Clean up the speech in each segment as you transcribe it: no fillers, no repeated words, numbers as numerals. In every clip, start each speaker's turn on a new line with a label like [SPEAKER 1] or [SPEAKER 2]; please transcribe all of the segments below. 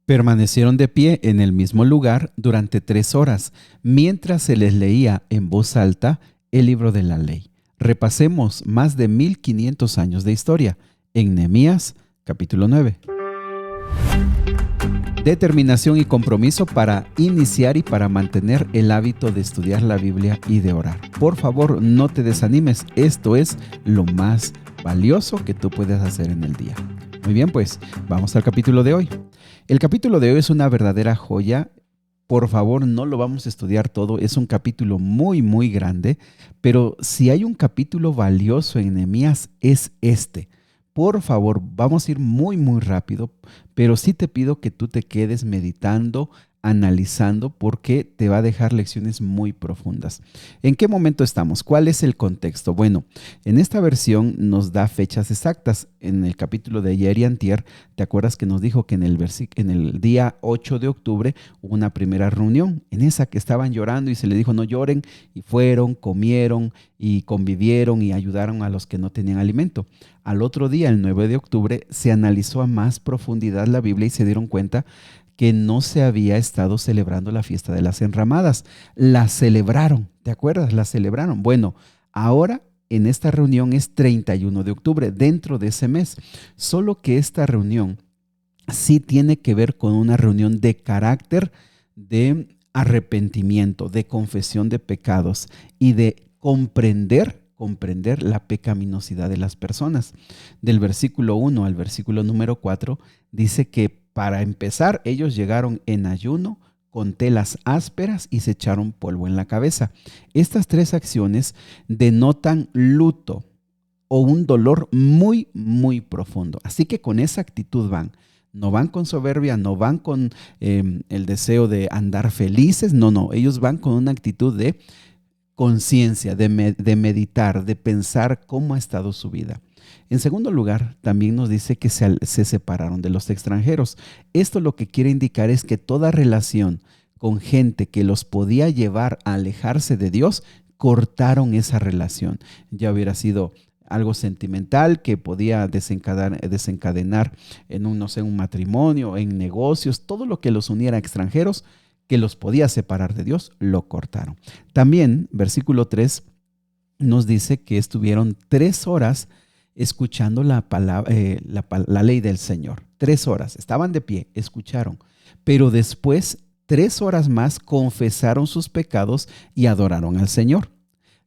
[SPEAKER 1] Permanecieron de pie en el mismo lugar durante 3 horas, mientras se les leía en voz alta el libro de la ley. Repasemos más de 1500 años de historia en Nehemías capítulo 9. Determinación y compromiso para iniciar y para mantener el hábito de estudiar la Biblia y de orar. Por favor, no te desanimes. Esto es lo más valioso que tú puedes hacer en el día. Muy bien, pues vamos al capítulo de hoy. El capítulo de hoy es una verdadera joya. Por favor, no lo vamos a estudiar todo. Es un capítulo muy, muy grande. Pero si hay un capítulo valioso en Nehemías, es este. Por favor, vamos a ir muy, muy rápido, pero sí te pido que tú te quedes meditando, analizando, porque te va a dejar lecciones muy profundas. ¿En qué momento estamos? ¿Cuál es el contexto? Bueno, en esta versión nos da fechas exactas. En el capítulo de ayer y antier, ¿te acuerdas que nos dijo que en el día 8 de octubre hubo una primera reunión? En esa que estaban llorando y se le dijo no lloren, y fueron, comieron y convivieron y ayudaron a los que no tenían alimento. Al otro día, el 9 de octubre, se analizó a más profundidad la Biblia y se dieron cuenta que no se había estado celebrando la fiesta de las enramadas. La celebraron, ¿te acuerdas? La celebraron. Bueno, ahora en esta reunión es 31 de octubre, dentro de ese mes. Solo que esta reunión sí tiene que ver con una reunión de carácter de arrepentimiento, de confesión de pecados y de comprender la pecaminosidad de las personas. Del versículo 1 al versículo número 4 dice que para empezar ellos llegaron en ayuno con telas ásperas y se echaron polvo en la cabeza. Estas tres acciones denotan luto o un dolor muy, muy profundo. Así que con esa actitud van. No van con soberbia, no van con el deseo de andar felices. No, ellos van con una actitud de conciencia, de meditar, de pensar cómo ha estado su vida. En segundo lugar, también nos dice que se separaron de los extranjeros. Esto lo que quiere indicar es que toda relación con gente que los podía llevar a alejarse de Dios, cortaron esa relación. Ya hubiera sido algo sentimental que podía desencadenar en un matrimonio, en negocios, todo lo que los uniera a extranjeros, que los podía separar de Dios, lo cortaron. También, versículo 3 nos dice que estuvieron 3 horas escuchando la ley del Señor. 3 horas, estaban de pie, escucharon, pero después 3 horas más confesaron sus pecados y adoraron al Señor.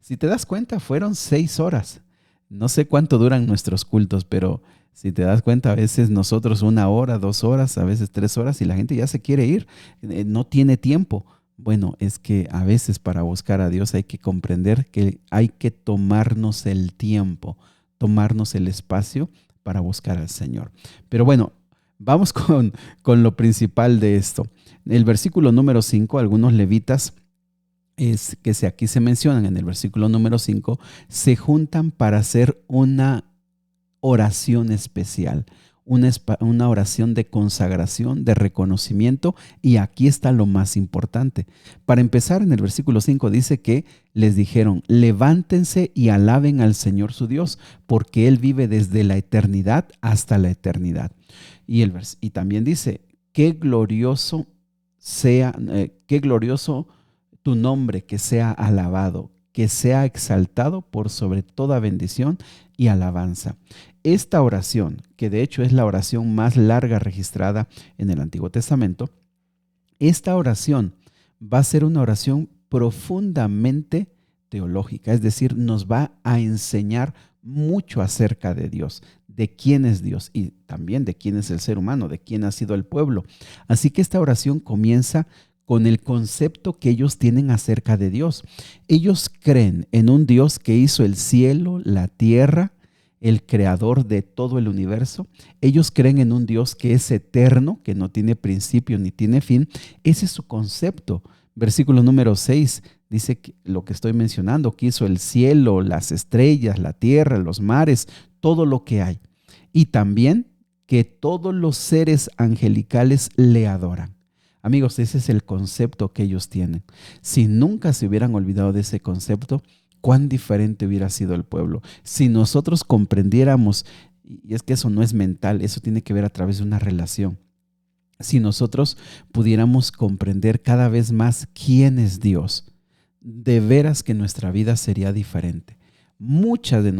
[SPEAKER 1] Si te das cuenta, fueron 6 horas. No sé cuánto duran nuestros cultos, pero si te das cuenta, a veces nosotros 1 hora, 2 horas, a veces 3 horas y la gente ya se quiere ir, no tiene tiempo. Bueno, es que a veces para buscar a Dios hay que comprender que hay que tomarnos el tiempo, tomarnos el espacio para buscar al Señor. Pero bueno, vamos con lo principal de esto. El versículo número 5, algunos levitas aquí se mencionan en el versículo número 5, se juntan para hacer una oración especial, una oración de consagración, de reconocimiento, y aquí está lo más importante. Para empezar, en el versículo 5 dice que les dijeron, levántense y alaben al Señor su Dios, porque Él vive desde la eternidad hasta la eternidad. Y también dice, qué glorioso tu nombre, que sea alabado, que sea exaltado por sobre toda bendición y alabanza. Esta oración, que de hecho es la oración más larga registrada en el Antiguo Testamento, esta oración va a ser una oración profundamente teológica, es decir, nos va a enseñar mucho acerca de Dios, de quién es Dios y también de quién es el ser humano, de quién ha sido el pueblo. Así que esta oración comienza con el concepto que ellos tienen acerca de Dios. Ellos creen en un Dios que hizo el cielo, la tierra, el creador de todo el universo. Ellos creen en un Dios que es eterno, que no tiene principio ni tiene fin. Ese es su concepto. Versículo número 6 dice que lo que estoy mencionando, que hizo el cielo, las estrellas, la tierra, los mares, todo lo que hay. Y también que todos los seres angelicales le adoran. Amigos, ese es el concepto que ellos tienen. Si nunca se hubieran olvidado de ese concepto, cuán diferente hubiera sido el pueblo. Si nosotros comprendiéramos, y es que eso no es mental, eso tiene que ver a través de una relación. si nosotros pudiéramos comprender cada vez más quién es Dios, de veras que nuestra vida sería diferente. Muchas de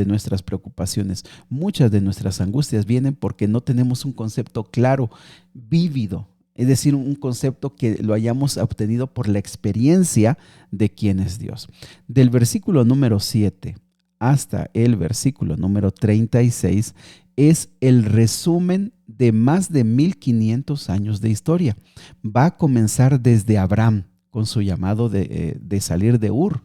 [SPEAKER 1] nuestras preocupaciones, muchas de nuestras angustias vienen porque no tenemos un concepto claro, vívido, es decir, un concepto que lo hayamos obtenido por la experiencia de quién es Dios. Del versículo número 7 hasta el versículo número 36 es el resumen de más de 1500 años de historia. Va a comenzar desde Abraham con su llamado de salir de Ur.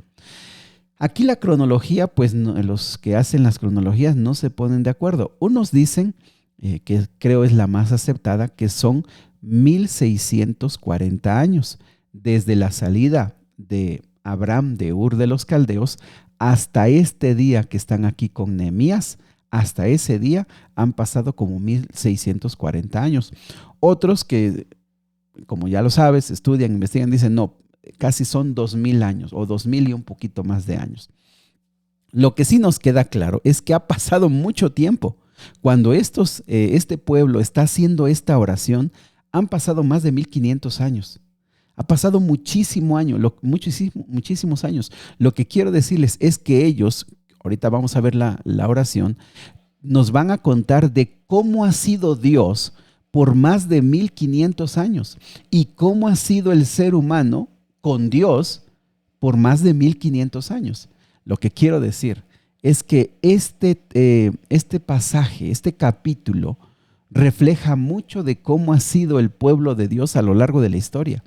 [SPEAKER 1] Aquí la cronología, pues los que hacen las cronologías no se ponen de acuerdo. Unos dicen, que creo es la más aceptada, que son 1640 años, desde la salida de Abraham de Ur de los Caldeos hasta este día que están aquí con Nehemías. Hasta ese día han pasado como 1640 años. Otros que, como ya lo sabes, estudian, investigan, dicen no, casi son 2000 años o 2000 y un poquito más de años. Lo que sí nos queda claro es que ha pasado mucho tiempo. Cuando este pueblo está haciendo esta oración, han pasado más de 1500 años. Ha pasado muchísimos años. Lo que quiero decirles es que ellos, ahorita vamos a ver la oración, nos van a contar de cómo ha sido Dios por más de 1500 años y cómo ha sido el ser humano con Dios por más de 1500 años. Lo que quiero decir es que este pasaje, este capítulo, refleja mucho de cómo ha sido el pueblo de Dios a lo largo de la historia.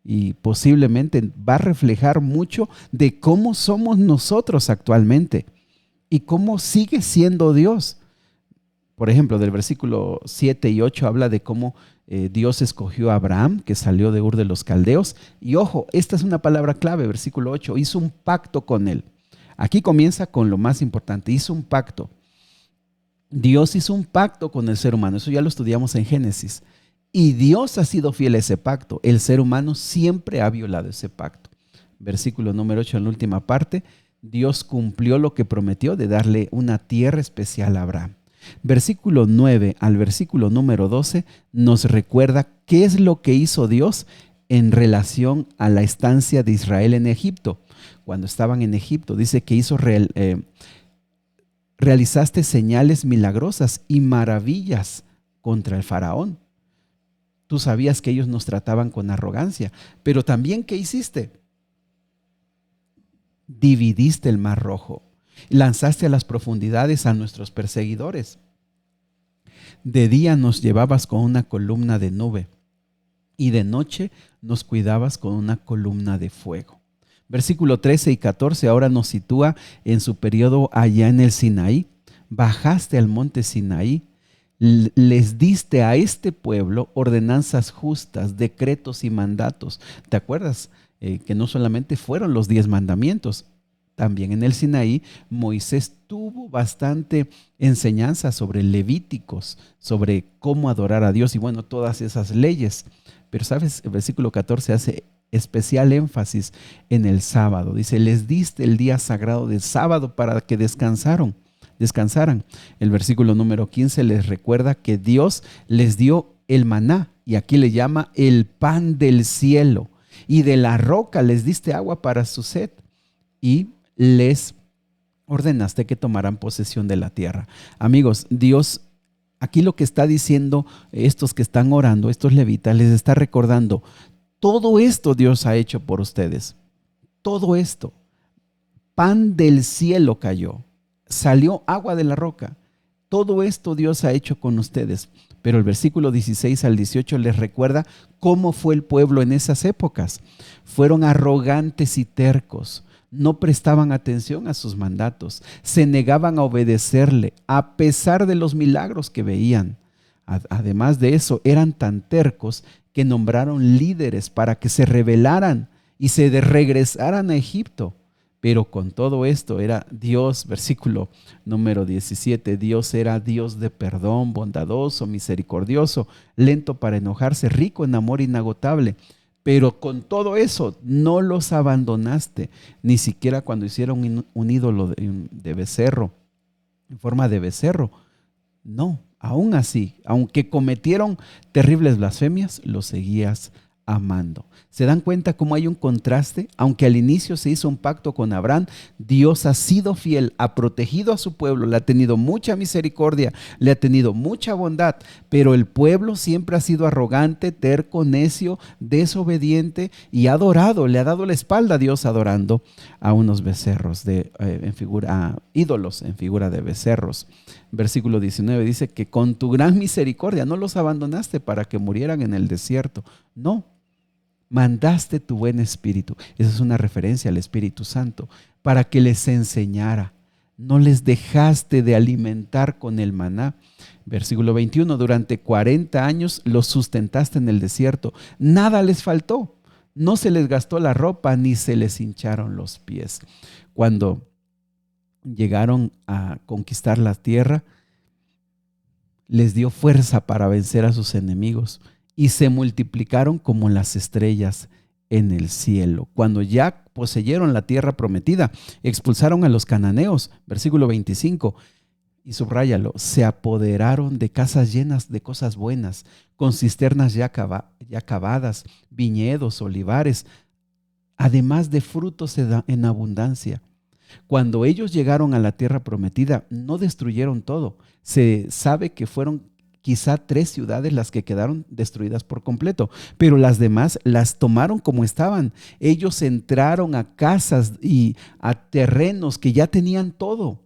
[SPEAKER 1] Y posiblemente va a reflejar mucho de cómo somos nosotros actualmente y cómo sigue siendo Dios. Por ejemplo, del versículo 7 y 8 habla de cómo Dios escogió a Abraham, que salió de Ur de los Caldeos. Y ojo, esta es una palabra clave, versículo 8, hizo un pacto con él. Aquí comienza con lo más importante, hizo un pacto. Dios hizo un pacto con el ser humano, eso ya lo estudiamos en Génesis. Y Dios ha sido fiel a ese pacto. El ser humano siempre ha violado ese pacto. Versículo número 8, en la última parte, Dios cumplió lo que prometió de darle una tierra especial a Abraham. Versículo 9 al versículo número 12 nos recuerda qué es lo que hizo Dios en relación a la estancia de Israel en Egipto. Cuando estaban en Egipto, dice que realizaste señales milagrosas y maravillas contra el faraón. Tú sabías que ellos nos trataban con arrogancia, pero también ¿qué hiciste? Dividiste el mar rojo, lanzaste a las profundidades a nuestros perseguidores. De día nos llevabas con una columna de nube y de noche nos cuidabas con una columna de fuego. Versículo 13 y 14 ahora nos sitúa en su periodo allá en el Sinaí. Bajaste al monte Sinaí, les diste a este pueblo ordenanzas justas, decretos y mandatos. ¿Te acuerdas? Que no solamente fueron los 10 mandamientos, también en el Sinaí Moisés tuvo bastante enseñanza sobre Levíticos, sobre cómo adorar a Dios y bueno, todas esas leyes. Pero sabes, el versículo 14 hace especial énfasis en el sábado. Dice, les diste el día sagrado del sábado para que descansaran. El versículo número 15 les recuerda que Dios les dio el maná y aquí le llama el pan del cielo. Y de la roca les diste agua para su sed y les ordenaste que tomaran posesión de la tierra. Amigos, Dios aquí lo que está diciendo estos que están orando, estos levitas, les está recordando, todo esto Dios ha hecho por ustedes. Todo esto. Pan del cielo cayó, salió agua de la roca. Todo esto Dios ha hecho con ustedes. Pero el versículo 16 al 18 les recuerda cómo fue el pueblo en esas épocas. Fueron arrogantes y tercos. No prestaban atención a sus mandatos. Se negaban a obedecerle a pesar de los milagros que veían. Además de eso, eran tan tercos que nombraron líderes para que se rebelaran y se regresaran a Egipto. Pero con todo esto era Dios, versículo número 17, Dios era Dios de perdón, bondadoso, misericordioso, lento para enojarse, rico en amor inagotable. Pero con todo eso no los abandonaste, ni siquiera cuando hicieron un ídolo de becerro, en forma de becerro. No, aún así, aunque cometieron terribles blasfemias, los seguías amando. ¿Se dan cuenta cómo hay un contraste? Aunque al inicio se hizo un pacto con Abraham, Dios ha sido fiel, ha protegido a su pueblo, le ha tenido mucha misericordia, le ha tenido mucha bondad, pero el pueblo siempre ha sido arrogante, terco, necio, desobediente y ha adorado, le ha dado la espalda a Dios adorando a unos becerros, a ídolos en figura de becerros. Versículo 19 dice que con tu gran misericordia no los abandonaste para que murieran en el desierto. No, mandaste tu buen espíritu. Esa es una referencia al Espíritu Santo para que les enseñara. No les dejaste de alimentar con el maná. Versículo 21, durante 40 años los sustentaste en el desierto. Nada les faltó. No se les gastó la ropa ni se les hincharon los pies. Cuando llegaron a conquistar la tierra, les dio fuerza para vencer a sus enemigos y se multiplicaron como las estrellas en el cielo. Cuando ya poseyeron la tierra prometida, expulsaron a los cananeos, versículo 25, y subráyalo, se apoderaron de casas llenas de cosas buenas, con cisternas ya cavadas, viñedos, olivares, además de frutos en abundancia. Cuando ellos llegaron a la tierra prometida, no destruyeron todo. Se sabe que fueron quizá 3 ciudades las que quedaron destruidas por completo, pero las demás las tomaron como estaban. Ellos entraron a casas y a terrenos que ya tenían todo.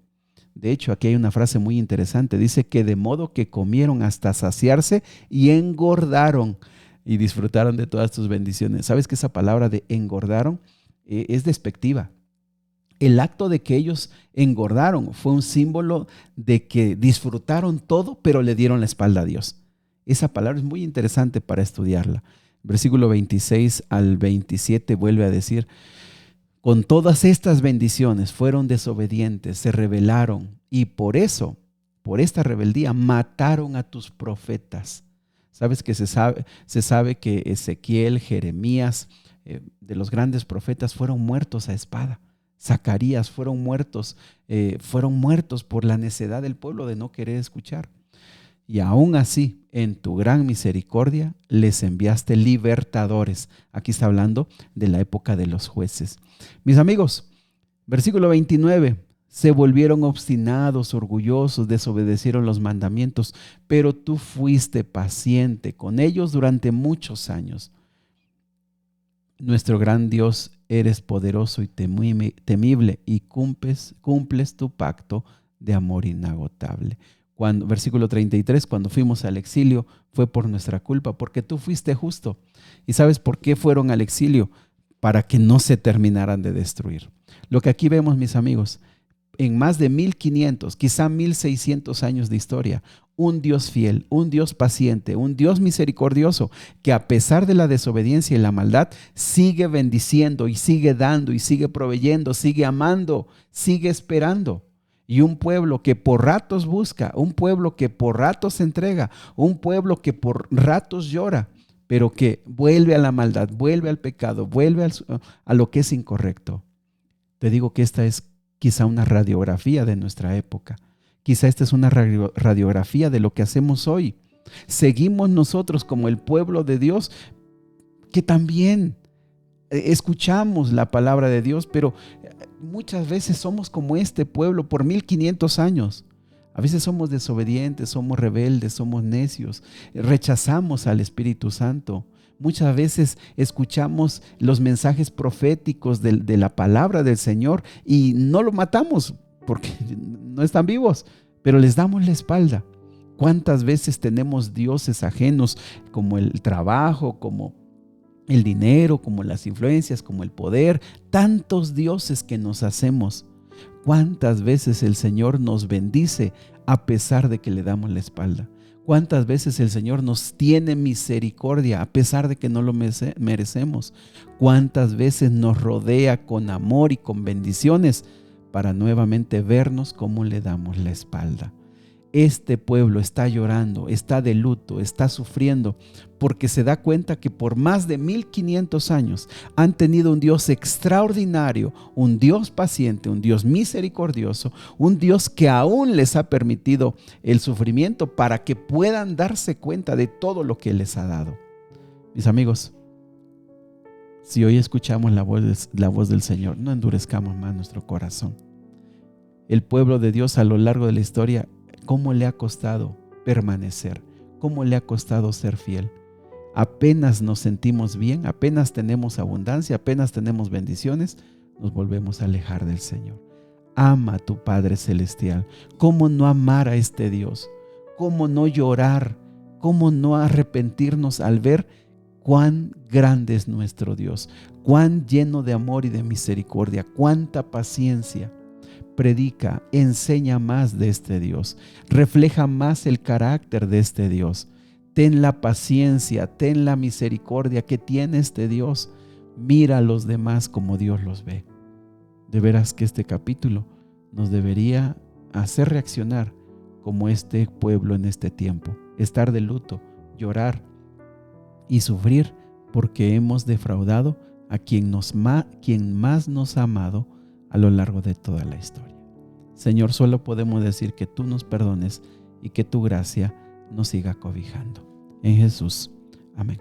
[SPEAKER 1] De hecho, aquí hay una frase muy interesante. Dice que de modo que comieron hasta saciarse y engordaron y disfrutaron de todas tus bendiciones. ¿Sabes que esa palabra de engordaron es despectiva? El acto de que ellos engordaron fue un símbolo de que disfrutaron todo, pero le dieron la espalda a Dios. Esa palabra es muy interesante para estudiarla. Versículo 26 al 27 vuelve a decir, con todas estas bendiciones fueron desobedientes, se rebelaron y por eso, por esta rebeldía, mataron a tus profetas. ¿Sabes que se sabe que Ezequiel, Jeremías, de los grandes profetas fueron muertos a espada? Zacarías fueron muertos por la necedad del pueblo de no querer escuchar. Y aún así, en tu gran misericordia, les enviaste libertadores. Aquí está hablando de la época de los jueces. Mis amigos, versículo 29, se volvieron obstinados, orgullosos, desobedecieron los mandamientos, pero tú fuiste paciente con ellos durante muchos años. Nuestro gran Dios, eres poderoso y temible y cumples tu pacto de amor inagotable. Versículo 33, cuando fuimos al exilio fue por nuestra culpa, porque tú fuiste justo. ¿Y sabes por qué fueron al exilio? Para que no se terminaran de destruir. Lo que aquí vemos, mis amigos, en más de 1500, quizá 1600 años de historia, un Dios fiel, un Dios paciente, un Dios misericordioso, que a pesar de la desobediencia y la maldad, sigue bendiciendo y sigue dando y sigue proveyendo, sigue amando, sigue esperando. Y un pueblo que por ratos busca, un pueblo que por ratos se entrega, un pueblo que por ratos llora, pero que vuelve a la maldad, vuelve al pecado, vuelve a lo que es incorrecto. Te digo que esta es quizá una radiografía de nuestra época. Quizá esta es una radiografía de lo que hacemos hoy. Seguimos nosotros como el pueblo de Dios que también escuchamos la palabra de Dios, pero muchas veces somos como este pueblo por 1500 años. A veces somos desobedientes, somos rebeldes, somos necios, rechazamos al Espíritu Santo. Muchas veces escuchamos los mensajes proféticos de la palabra del Señor y no lo matamos porque no están vivos, pero les damos la espalda. ¿Cuántas veces tenemos dioses ajenos como el trabajo, como el dinero, como las influencias, como el poder? Tantos dioses que nos hacemos. ¿Cuántas veces el Señor nos bendice a pesar de que le damos la espalda? ¿Cuántas veces el Señor nos tiene misericordia a pesar de que no lo merecemos? ¿Cuántas veces nos rodea con amor y con bendiciones para nuevamente vernos cómo le damos la espalda? Este pueblo está llorando, está de luto, está sufriendo, porque se da cuenta que por más de 1500 años han tenido un Dios extraordinario, un Dios paciente, un Dios misericordioso, un Dios que aún les ha permitido el sufrimiento para que puedan darse cuenta de todo lo que les ha dado. Mis amigos, si hoy escuchamos la voz del Señor, no endurezcamos más nuestro corazón. El pueblo de Dios a lo largo de la historia, ¿cómo le ha costado permanecer? ¿Cómo le ha costado ser fiel? Apenas nos sentimos bien, apenas tenemos abundancia, apenas tenemos bendiciones, nos volvemos a alejar del Señor. Ama a tu Padre Celestial. ¿Cómo no amar a este Dios? ¿Cómo no llorar? ¿Cómo no arrepentirnos al ver cuán grande es nuestro Dios? Cuán lleno de amor y de misericordia, cuánta paciencia. Predica, enseña más de este Dios, refleja más el carácter de este Dios. Ten la paciencia, ten la misericordia que tiene este Dios. Mira a los demás como Dios los ve. De veras que este capítulo nos debería hacer reaccionar como este pueblo en este tiempo. Estar de luto, llorar y sufrir porque hemos defraudado a quien más nos ha amado a lo largo de toda la historia. Señor, solo podemos decir que tú nos perdones y que tu gracia nos siga cobijando. En Jesús. Amén.